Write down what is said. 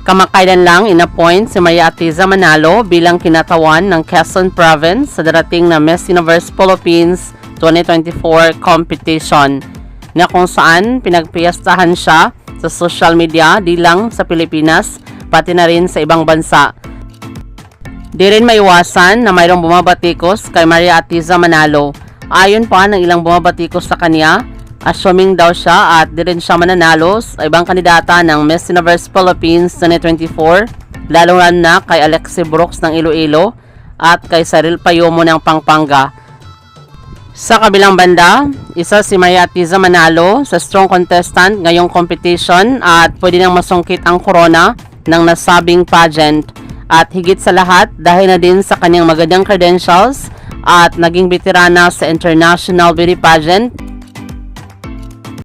Kamakailan lang inappoint si Maria Atiza Manalo bilang kinatawan ng Quezon Province sa darating na Miss Universe Philippines 2024 competition, na kung saan pinagpiyastahan siya sa social media di lang sa Pilipinas pati na rin sa ibang bansa. Di rin maiwasan na mayroong bumabatikos kay Maria Atiza Manalo. Ayon pa ng ilang bumabatikos sa kanya, assuming daw siya at di rin siya mananalo sa ibang kandidata ng Miss Universe Philippines 2024, lalo na kay Alexi Brooks ng Iloilo at kay Cyril Payomo ng Pampanga. Sa kabilang banda, isa si Maria Atiza Manalo sa strong contestant ngayong competition at pwede nang masungkit ang corona ng nasabing pageant, at higit sa lahat dahil na din sa kanyang magandang credentials at naging veterana sa international beauty pageant